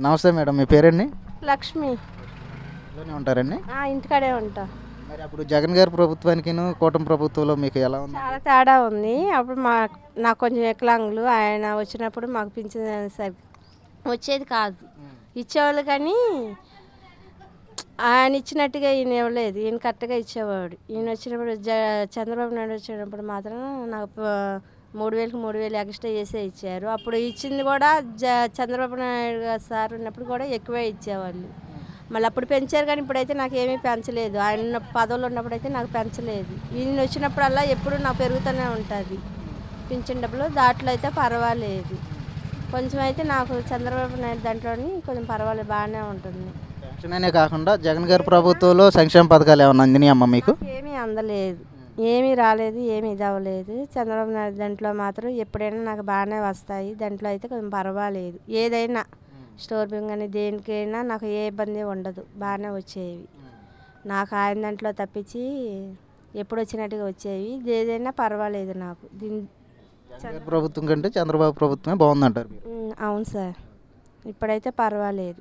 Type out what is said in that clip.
నమస్తే మేడం, మీ పేరండి? లక్ష్మి. ఇంట్లోనే ఉంటారండి? ఇంటికాడే ఉంటా. మరి అప్పుడు జగన్ గారి ప్రభుత్వానికిను కూటమి ప్రభుత్వంలో మీకు ఎలా ఉంది? చాలా తేడా ఉంది. అప్పుడు నాకు కొంచెం వికలాంగులు ఆయన వచ్చినప్పుడు మాకు పింఛన్ వచ్చేది కాదు. ఇచ్చేవాళ్ళు కానీ ఆయన ఇచ్చినట్టుగా ఈయన ఇవ్వలేదు. ఈయన కరెక్ట్గా ఇచ్చేవాడు. ఈయన వచ్చినప్పుడు చంద్రబాబు నాయుడు వచ్చినప్పుడు మాత్రం నాకు 3,000కి 3,000 ఎక్స్ట్రా చేసే ఇచ్చారు. అప్పుడు ఇచ్చింది కూడా చంద్రబాబు నాయుడు గారు సార్ ఉన్నప్పుడు కూడా ఎక్కువే ఇచ్చేవాళ్ళు. మళ్ళీ అప్పుడు పెంచారు కానీ ఇప్పుడైతే నాకు ఏమీ పెంచలేదు. ఆయన పదవులు ఉన్నప్పుడు అయితే నాకు పెంచలేదు. ఈయన వచ్చినప్పుడల్లా ఎప్పుడు నాకు పెరుగుతూనే ఉంటుంది పింఛన్ డబ్బులు. దాంట్లో అయితే పర్వాలేదు. కొంచెం అయితే నాకు చంద్రబాబు నాయుడు దాంట్లోని కొంచెం పర్వాలేదు, బాగానే ఉంటుంది. పెన్షన్ అనే కాకుండా జగన్ గారి ప్రభుత్వంలో సంక్షేమ పథకాలు ఏమైనా అందినాయి అమ్మ మీకు? ఏమీ అందలేదు, ఏమీ రాలేదు, ఏమీ ఇది అవ్వలేదు. చంద్రబాబు నాయుడు దాంట్లో మాత్రం ఎప్పుడైనా నాకు బాగానే వస్తాయి. దాంట్లో అయితే కొంచెం పర్వాలేదు. ఏదైనా స్టోర్ బియ్యం కానీ దేనికైనా నాకు ఏ ఇబ్బంది ఉండదు, బాగానే వచ్చేవి. నాకు ఆయన దాంట్లో తప్పించి ఎప్పుడు వచ్చినట్టుగా వచ్చేవి. ఏదైనా పర్వాలేదు నాకు. జగన్ గారి ప్రభుత్వం కంటే చంద్రబాబు ప్రభుత్వమే బాగుందంటారు మీరు? అవును సార్, ఇప్పుడైతే పర్వాలేదు.